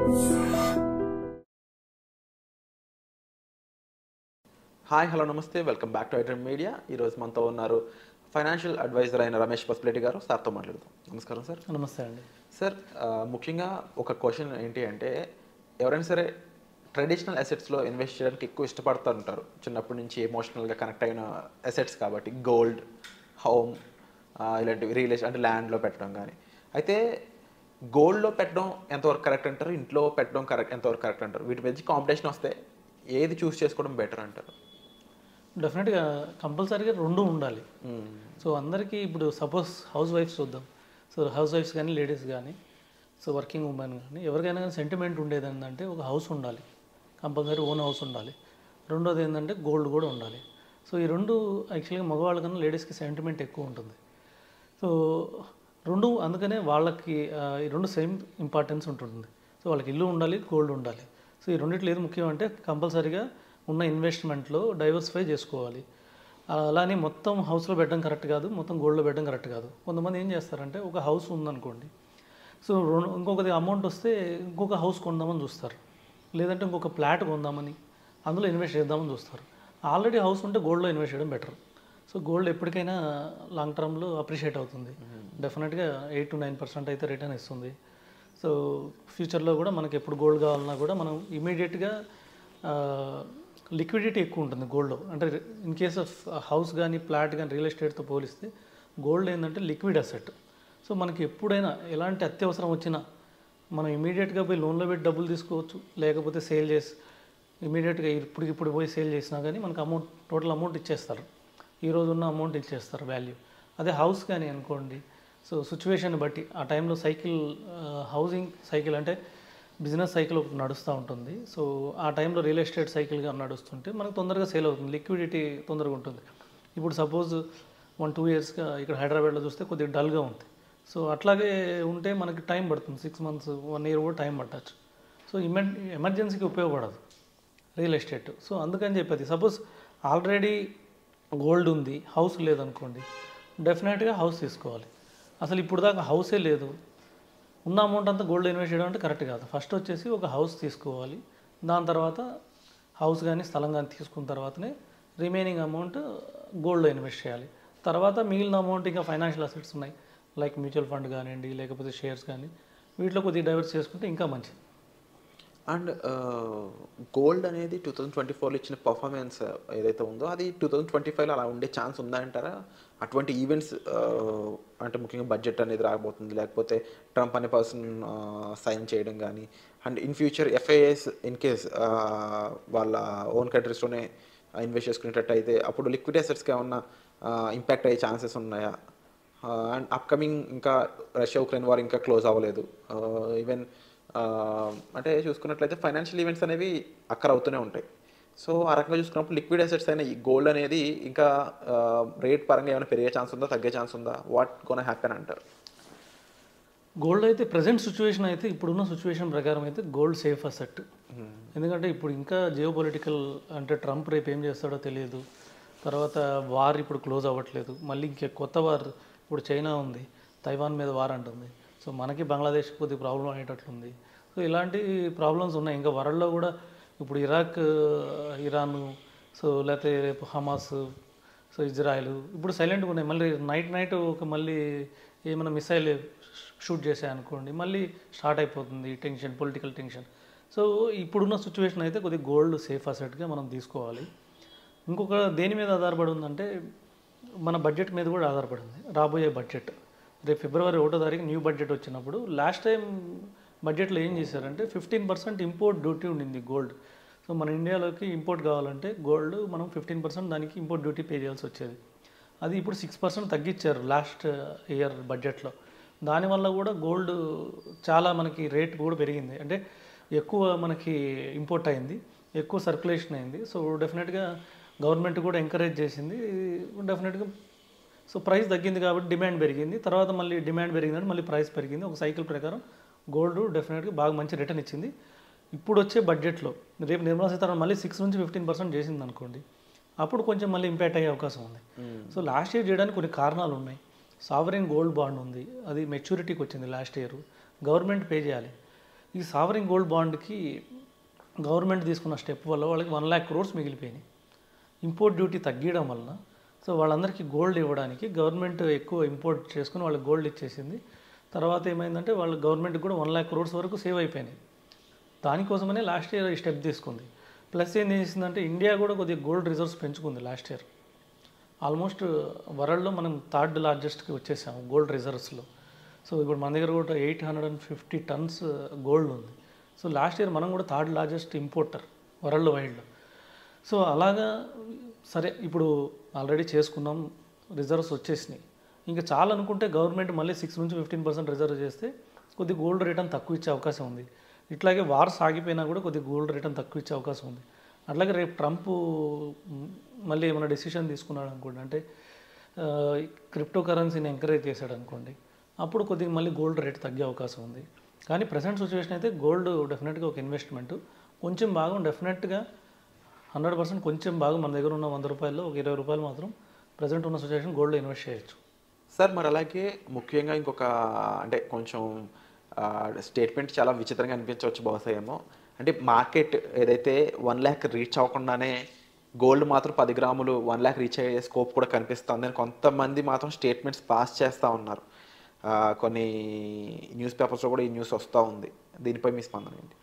Hi, hello, నమస్తే, welcome back to iDream media. ఈరోజు మనతో ఉన్నారు ఫైనాన్షియల్ అడ్వైజర్ అయిన రమేష్ పసుపులేటి గారు. సార్తో మాట్లాడదాం. నమస్కారం సార్. నమస్తే అండి. సార్, ముఖ్యంగా ఒక క్వశ్చన్ ఏంటి అంటే, ఎవరైనా సరే ట్రెడిషనల్ అసెట్స్లో ఇన్వెస్ట్ చేయడానికి ఎక్కువ ఇష్టపడుతూ ఉంటారు. చిన్నప్పటి నుంచి ఎమోషనల్గా కనెక్ట్ అయిన అసెట్స్ కాబట్టి, గోల్డ్, హోమ్, ఇలాంటివి రియల్ ఎస్టేట్ అంటే ల్యాండ్లో పెట్టడం కానీ. అయితే గోల్డ్లో పెట్టడం ఎంతవరకు కరెక్ట్ అంటారు, ఇంట్లో పెట్టడం ఎంతవరకు కరెక్ట్ అంటారు? వీటి మధ్య కాంపిటీషన్ వస్తే ఏది చూస్ చేసుకోవడం బెటర్ అంటారు? డెఫినెట్గా కంపల్సరీగా రెండు ఉండాలి. సో అందరికీ ఇప్పుడు సపోజ్ హౌస్ వైఫ్స్ చూద్దాం. సో హౌస్ వైఫ్స్ కానీ లేడీస్ కానీ, సో వర్కింగ్ ఉమెన్ కానీ, ఎవరికైనా కానీ సెంటిమెంట్ ఉండేది ఏంటంటే ఒక హౌస్ ఉండాలి, కంపల్సరీ ఓన్ హౌస్ ఉండాలి. రెండోది ఏంటంటే గోల్డ్ కూడా ఉండాలి. సో ఈ రెండు యాక్చువల్గా మగవాళ్ళ కన్నా లేడీస్కి సెంటిమెంట్ ఎక్కువ ఉంటుంది. సో రెండు అందుకనే వాళ్ళకి ఈ రెండు సేమ్ ఇంపార్టెన్స్ ఉంటుంది. సో వాళ్ళకి ఇల్లు ఉండాలి, గోల్డ్ ఉండాలి. సో ఈ రెండిట్లో ఏది ముఖ్యం అంటే కంపల్సరీగా ఉన్న ఇన్వెస్ట్మెంట్లో డైవర్సిఫై చేసుకోవాలి. అలానే మొత్తం హౌస్లో పెట్టడం కరెక్ట్ కాదు, మొత్తం గోల్డ్లో పెట్టడం కరెక్ట్ కాదు. కొంతమంది ఏం చేస్తారంటే ఒక హౌస్ ఉందనుకోండి, సో ఇంకొకటి అమౌంట్ వస్తే ఇంకొక హౌస్ కొందామని చూస్తారు, లేదంటే ఇంకొక ఫ్లాట్ కొందామని అందులో ఇన్వెస్ట్ చేద్దామని చూస్తారు. ఆల్రెడీ హౌస్ ఉంటే గోల్డ్లో ఇన్వెస్ట్ చేయడం బెటర్. సో గోల్డ్ ఎప్పటికైనా లాంగ్ టర్మ్లో అప్రిషియేట్ అవుతుంది. డెఫినెట్గా 8 to 9% అయితే రిటర్న్ ఇస్తుంది. సో ఫ్యూచర్లో కూడా మనకి ఎప్పుడు గోల్డ్ కావాలన్నా కూడా మనం ఇమీడియట్గా లిక్విడిటీ ఎక్కువ ఉంటుంది గోల్డ్లో. అంటే ఇన్ కేస్ ఆఫ్ హౌస్ కానీ ఫ్లాట్ కానీ రియల్ ఎస్టేట్తో పోలిస్తే గోల్డ్ ఏంటంటే లిక్విడ్ అసెట్. సో మనకి ఎప్పుడైనా ఎలాంటి అత్యవసరం వచ్చినా మనం ఇమీడియట్గా పోయి లోన్లో పెట్టి డబ్బులు తీసుకోవచ్చు, లేకపోతే సేల్ చేసి ఇమీడియట్గా ఇప్పుడు పోయి సేల్ చేసినా కానీ మనకు అమౌంట్ టోటల్ అమౌంట్ ఇచ్చేస్తారు, ఈరోజు ఉన్న అమౌంట్ ఇచ్చేస్తారు వాల్యూ. అదే హౌస్ కానీ అనుకోండి, సో సిచ్యువేషన్ బట్టి ఆ టైంలో సైకిల్, హౌసింగ్ సైకిల్ అంటే బిజినెస్ సైకిల్ ఒకటి నడుస్తూ ఉంటుంది. సో ఆ టైంలో రియల్ ఎస్టేట్ సైకిల్గా నడుస్తుంటే మనకు తొందరగా సేల్ అవుతుంది, లిక్విడిటీ తొందరగా ఉంటుంది. ఇప్పుడు సపోజ్ 1-2 ఇయర్స్గా ఇక్కడ హైదరాబాద్లో చూస్తే కొద్దిగా డల్గా ఉంది. సో అట్లాగే ఉంటే మనకి టైం పడుతుంది, 6 months 1 year కూడా టైం పట్టచ్చు. సో ఎమర్జెన్సీకి ఉపయోగపడదు రియల్ ఎస్టేట్. సో అందుకని చెప్పేది, సపోజ్ ఆల్రెడీ గోల్డ్ ఉంది, హౌస్ లేదనుకోండి, డెఫినెట్గా హౌస్ తీసుకోవాలి. అసలు ఇప్పుడు దాకా హౌసే లేదు, ఉన్న అమౌంట్ అంతా గోల్డ్ ఇన్వెస్ట్ చేయడం అంటే కరెక్ట్ కాదు. ఫస్ట్ వచ్చేసి ఒక హౌస్ తీసుకోవాలి, దాని తర్వాత హౌస్ కానీ స్థలం కానీ తీసుకున్న తర్వాతనే రిమైనింగ్ అమౌంట్ గోల్డ్లో ఇన్వెస్ట్ చేయాలి. తర్వాత మిగిలిన అమౌంట్ ఇంకా ఫైనాన్షియల్ అసెట్స్ ఉన్నాయి, లైక్ మ్యూచువల్ ఫండ్ కానివ్వండి, లేకపోతే షేర్స్ కానీ, వీటిలో కొద్దిగా డైవర్స్ చేసుకుంటే ఇంకా మంచిది. అండ్ గోల్డ్ అనేది 2024లో ఇచ్చిన పర్ఫార్మెన్స్ ఏదైతే ఉందో అది 2025లో అలా ఉండే ఛాన్స్ ఉందా అంటారా? అటువంటి ఈవెంట్స్ అంటే ముఖ్యంగా బడ్జెట్ అనేది రాబోతుంది, లేకపోతే ట్రంప్ అనే పర్సన్ సైన్ చేయడం కానీ, and in future FIIs in case వాళ్ళ ఓన్ కంట్రీస్లోనే ఇన్వెస్ట్ చేసుకునేటట్టు అయితే అప్పుడు లిక్విడ్ అసెట్స్కి ఏమన్నా ఇంపాక్ట్ అయ్యే ఛాన్సెస్ ఉన్నాయా? అండ్ అప్కమింగ్ ఇంకా రష్యా ఉక్రెయిన్ వార్ ఇంకా క్లోజ్ అవ్వలేదు, ఈవెన్ అంటే చూసుకున్నట్లయితే ఫైనాన్షియల్ ఈవెంట్స్ అనేవి అక్కర్ అవుతూనే ఉంటాయి. సో ఆ రకంగా చూసుకున్నప్పుడు లిక్విడ్ అసెట్స్ అయిన ఈ గోల్డ్ అనేది ఇంకా రేట్ పరంగా ఏమైనా పెరిగే ఛాన్స్ ఉందా, తగ్గే ఛాన్స్ ఉందా? వాట్ గోనా హ్యాపెన్ అంటారు? గోల్డ్ అయితే ప్రజెంట్ సిచ్యువేషన్ అయితే, ఇప్పుడున్న సిచ్యువేషన్ ప్రకారం అయితే గోల్డ్ సేఫ్ అసెట్. ఎందుకంటే ఇప్పుడు ఇంకా జియో పొలిటికల్ అంటే ట్రంప్ రేపు ఏం చేస్తాడో తెలియదు. తర్వాత వార్ ఇప్పుడు క్లోజ్ అవ్వట్లేదు, మళ్ళీ ఇంకే కొత్త వార్ ఇప్పుడు చైనా ఉంది, తైవాన్ మీద వార్ అంటుంది. సో మనకి బంగ్లాదేశ్ కొద్దిగా ప్రాబ్లం అయ్యేటట్లుంది. సో ఇలాంటి ప్రాబ్లమ్స్ ఉన్నాయి. ఇంకా వరల్డ్లో కూడా ఇప్పుడు ఇరాక్, ఇరాన్, సో లేకపోతే రేపు హమాస్, సో ఇజ్రాయెల్ ఇప్పుడు సైలెంట్గా ఉన్నాయి. మళ్ళీ నైట్ ఒక మళ్ళీ ఏమైనా మిసైల్ షూట్ చేసాయనుకోండి, మళ్ళీ స్టార్ట్ అయిపోతుంది టెన్షన్, పొలిటికల్ టెన్షన్. సో ఇప్పుడున్న సిచ్యువేషన్ అయితే కొద్దిగా గోల్డ్ సేఫ్ అసెట్గా మనం తీసుకోవాలి. ఇంకొక దేని మీద ఆధారపడి ఉందంటే మన బడ్జెట్ మీద కూడా ఆధారపడి ఉంది. రాబోయే బడ్జెట్ రేపు February 1వ తారీఖు న్యూ బడ్జెట్ వచ్చినప్పుడు లాస్ట్ టైం బడ్జెట్లో ఏం చేశారంటే 15% ఇంపోర్ట్ డ్యూటీ ఉండింది గోల్డ్. సో మన ఇండియాలోకి ఇంపోర్ట్ కావాలంటే గోల్డ్ మనం 15% దానికి ఇంపోర్ట్ డ్యూటీ పే చేయాల్సి వచ్చేది. అది ఇప్పుడు 6% తగ్గించారు లాస్ట్ ఇయర్ బడ్జెట్లో. దానివల్ల కూడా గోల్డ్ చాలా మనకి రేట్ కూడా పెరిగింది, అంటే ఎక్కువ మనకి ఇంపోర్ట్ అయింది, ఎక్కువ సర్క్యులేషన్ అయింది. సో డెఫినెట్గా గవర్నమెంట్ కూడా ఎంకరేజ్ చేసింది, డెఫినెట్గా సో ప్రైస్ తగ్గింది కాబట్టి డిమాండ్ పెరిగింది. తర్వాత మళ్ళీ డిమాండ్ పెరిగిందంటే మళ్ళీ ప్రైస్ పెరిగింది. ఒక సైకిల్ ప్రకారం గోల్డ్ డెఫినెట్గా బాగా మంచి రిటర్న్ ఇచ్చింది. ఇప్పుడు వచ్చే బడ్జెట్లో రేపు నిర్మలా సీతారామన్ మళ్ళీ 6 నుంచి 15% చేసింది అనుకోండి, అప్పుడు కొంచెం మళ్ళీ ఇంపాక్ట్ అయ్యే అవకాశం ఉంది. సో లాస్ట్ ఇయర్ చేయడానికి కొన్ని కారణాలు ఉన్నాయి. సావరెన్ గోల్డ్ బాండ్ ఉంది, అది మెచ్యూరిటీకి వచ్చింది లాస్ట్ ఇయర్, గవర్నమెంట్ పే చేయాలి. ఈ సావరింగ్ గోల్డ్ బాండ్కి గవర్నమెంట్ తీసుకున్న స్టెప్ వల్ల వాళ్ళకి 1 lakh crores మిగిలిపోయినాయి. ఇంపోర్ట్ డ్యూటీ తగ్గించడం వలన సో వాళ్ళందరికీ గోల్డ్ ఇవ్వడానికి గవర్నమెంట్ ఎక్కువ ఇంపోర్ట్ చేసుకుని వాళ్ళకి గోల్డ్ ఇచ్చేసింది. తర్వాత ఏమైందంటే వాళ్ళ గవర్నమెంట్కి కూడా 1 lakh crores వరకు సేవ్ అయిపోయినాయి. దానికోసమనే లాస్ట్ ఇయర్ ఈ స్టెప్ తీసుకుంది. ప్లస్ ఏం చేసిందంటే ఇండియా కూడా కొద్దిగా గోల్డ్ రిజర్వ్స్ పెంచుకుంది లాస్ట్ ఇయర్. ఆల్మోస్ట్ వరల్డ్లో మనం 3rd లార్జెస్ట్కి వచ్చేసాము గోల్డ్ రిజర్వ్స్లో. సో ఇప్పుడు మన దగ్గర కూడా 850 tons గోల్డ్ ఉంది. సో లాస్ట్ ఇయర్ మనం కూడా 3rd లార్జెస్ట్ ఇంపోర్టర్ వరల్డ్ వైడ్లో. సో అలాగా సరే ఇప్పుడు ఆల్రెడీ చేసుకున్నాం, రిజర్వ్స్ వచ్చేసినాయి. ఇంకా చాలా అనుకుంటే గవర్నమెంట్ మళ్ళీ 6 నుంచి 15% రిజర్వ్ చేస్తే కొద్దిగా గోల్డ్ రిటర్న్ తక్కువ ఇచ్చే అవకాశం ఉంది. ఇట్లాగే వార్ సాగిపోయినా కూడా కొద్దిగా గోల్డ్ రిటర్న్ తక్కువ ఇచ్చే అవకాశం ఉంది. అట్లాగే రేపు ట్రంప్ మళ్ళీ ఏమైనా డెసిషన్ తీసుకున్నాడు అనుకోండి, అంటే క్రిప్టో కరెన్సీని ఎంకరేజ్ చేశాడు అనుకోండి, అప్పుడు కొద్దిగా మళ్ళీ గోల్డ్ రేట్ తగ్గే అవకాశం ఉంది. కానీ ప్రజెంట్ సిచ్యువేషన్ అయితే గోల్డ్ డెఫినెట్గా ఒక ఇన్వెస్ట్మెంట్. కొంచెం భాగం డెఫినెట్గా 100% కొంచెం భాగం మన దగ్గర ఉన్న 100 రూపాయల్లో ఒక 20 రూపాయలు మాత్రం ప్రజెంట్ ఉన్న సిచ్యువేషన్ గోల్డ్లో ఇన్వెస్ట్ చేయొచ్చు. సార్ మరి అలాగే ముఖ్యంగా ఇంకొక అంటే కొంచెం స్టేట్మెంట్ చాలా విచిత్రంగా అనిపించవచ్చు బహుశా ఏమో, అంటే మార్కెట్ ఏదైతే 1 lakh రీచ్ అవ్వకుండానే గోల్డ్ మాత్రం 10 గ్రాములు 1 lakh రీచ్ అయ్యే స్కోప్ కూడా కనిపిస్తుంది అని కొంతమంది మాత్రం స్టేట్మెంట్స్ పాస్ చేస్తూ ఉన్నారు. కొన్ని న్యూస్ పేపర్స్లో కూడా ఈ న్యూస్ వస్తూ ఉంది. దీనిపై మీ స్పందన ఏంటి?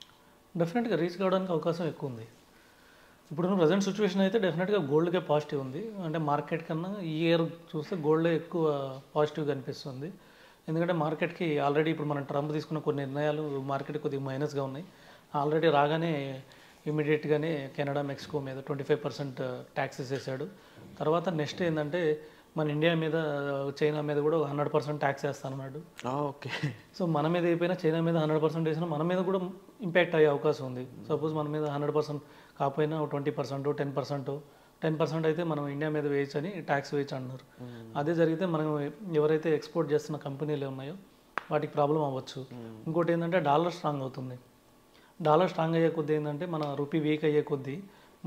డెఫినెట్గా రీచ్ కావడానికి అవకాశం ఎక్కువ ఉంది. ఇప్పుడు ప్రజెంట్ సిచ్యువేషన్ అయితే డెఫినెట్గా గోల్డ్కే పాజిటివ్ ఉంది. అంటే మార్కెట్ కన్నా ఈ ఇయర్ చూస్తే గోల్డే ఎక్కువ పాజిటివ్గా అనిపిస్తుంది. ఎందుకంటే మార్కెట్కి ఆల్రెడీ ఇప్పుడు మనం ట్రంప్ తీసుకున్న కొన్ని నిర్ణయాలు మార్కెట్ కొద్దిగా మైనస్గా ఉన్నాయి. ఆల్రెడీ రాగానే ఇమీడియట్గానే కెనడా, మెక్సికో మీద 25% ట్యాక్సెస్ వేసాడు. తర్వాత నెక్స్ట్ ఏంటంటే మన ఇండియా మీద, చైనా మీద కూడా 100% ట్యాక్స్ వేస్తానన్నాడు. ఓకే. సో మన మీద అయిపోయినా చైనా మీద 100% వేసినా మన మీద కూడా ఇంపాక్ట్ అయ్యే అవకాశం ఉంది. సపోజ్ మన మీద 100% కాకపోయినా 20%, 10% అయితే మనం ఇండియా మీద వేయచ్చు అని ట్యాక్స్ వేయచ్చు అన్నారు. అదే జరిగితే మనం ఎవరైతే ఎక్స్పోర్ట్ చేస్తున్న కంపెనీలు ఉన్నాయో వాటికి ప్రాబ్లం అవ్వచ్చు. ఇంకోటి ఏంటంటే డాలర్ స్ట్రాంగ్ అవుతుంది. డాలర్ స్ట్రాంగ్ అయ్యే కొద్దీ ఏంటంటే మన రూపీ వీక్ అయ్యే కొద్దీ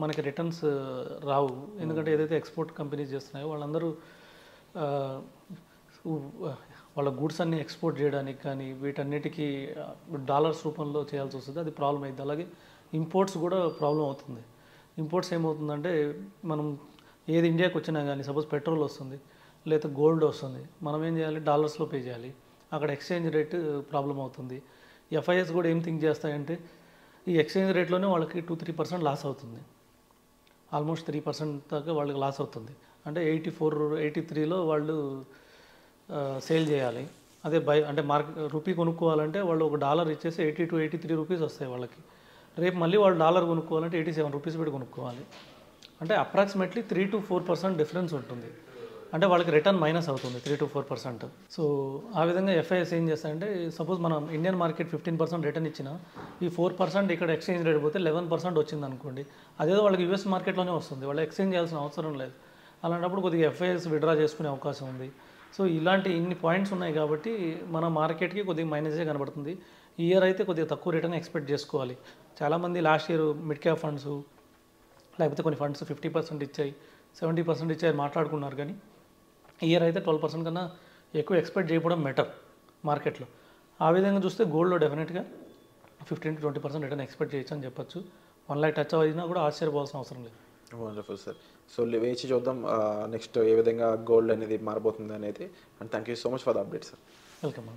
మనకి రిటర్న్స్ రావు. ఎందుకంటే ఏదైతే ఎక్స్పోర్ట్ కంపెనీస్ చేస్తున్నాయో వాళ్ళందరూ వాళ్ళ గూడ్స్ అన్ని ఎక్స్పోర్ట్ చేయడానికి కానీ వీటన్నిటికీ డాలర్స్ రూపంలో చేయాల్సి వస్తుంది. అది ప్రాబ్లం అయింది. అలాగే ఇంపోర్ట్స్ కూడా ప్రాబ్లం అవుతుంది. ఇంపోర్ట్స్ ఏమవుతుందంటే మనం ఏది ఇండియాకి వచ్చినా కానీ సపోజ్ పెట్రోల్ వస్తుంది లేదా గోల్డ్ వస్తుంది, మనం ఏం చేయాలి, డాలర్స్లో పే చేయాలి. అక్కడ ఎక్స్చేంజ్ రేట్ ప్రాబ్లం అవుతుంది. ఎఫ్ఐఎస్ కూడా ఏం థింక్ చేస్తాయంటే ఈ ఎక్స్చేంజ్ రేట్లోనే వాళ్ళకి 2-3% లాస్ అవుతుంది. ఆల్మోస్ట్ 3% దాకా వాళ్ళకి లాస్ అవుతుంది. అంటే 83లో వాళ్ళు సేల్ చేయాలి. అదే అంటే రూపీ కొనుక్కోవాలంటే వాళ్ళు ఒక డాలర్ ఇచ్చేసి 80-83 రూపీస్ వస్తాయి వాళ్ళకి. రేపు మళ్ళీ వాళ్ళు డాలర్ కొనుక్కోవాలంటే 87 రూపీస్ పెట్టి కొనుక్కోవాలి. అంటే అప్రాక్సిమేట్లీ 3-4% డిఫరెన్స్ ఉంటుంది. అంటే వాళ్ళకి రిటర్న్ మైనస్ అవుతుంది 3-4%. సో ఆ విధంగా ఎఫ్ఐఎస్ ఏం చేస్తాయంటే సపోజ్ మనం ఇండియన్ మార్కెట్ 15% రిటర్న్ ఇచ్చినా ఈ 4% ఇక్కడ ఎక్స్చేంజ్ రేట్ పోతే 11% వచ్చింది అనుకోండి, అదేదో వాళ్ళకి యూఎస్ మార్కెట్లోనే వస్తుంది, వాళ్ళు ఎక్స్చేంజ్ చేయాల్సిన అవసరం లేదు. అలాంటప్పుడు కొద్దిగా ఎఫ్ఐఎస్ విడ్రా చేసుకునే అవకాశం ఉంది. సో ఇలాంటి ఇన్ని పాయింట్స్ ఉన్నాయి కాబట్టి మన మార్కెట్కి కొద్దిగా మైనసే కనబడుతుంది. ఈ ఇయర్ అయితే కొద్దిగా తక్కువ రిటర్న్ ఎక్స్పెక్ట్ చేసుకోవాలి. చాలామంది last year mid cap funds లేకపోతే కొన్ని ఫండ్స్ 50% ఇచ్చాయి, 70% ఇచ్చాయి మాట్లాడుకున్నారు. కానీ ఈ ఇయర్ అయితే 12% కన్నా ఎక్కువ ఎక్స్పెక్ట్ చేయడం బెటర్ మార్కెట్లో. ఆ విధంగా చూస్తే గోల్డ్లో డెఫినెట్గా 15-20% రిటర్న్ ఎక్స్పెక్ట్ చేయొచ్చు అని చెప్పొచ్చు. 1 lakh టచ్ అయినా కూడా ఆశ్చర్యపోవాల్సిన అవసరం లేదు. Wonderful sir. సో వేచి చూద్దాం నెక్స్ట్ ఏ విధంగా గోల్డ్ అనేది మారబోతుంది అనేది. And thank you so much for the update sir. Welcome.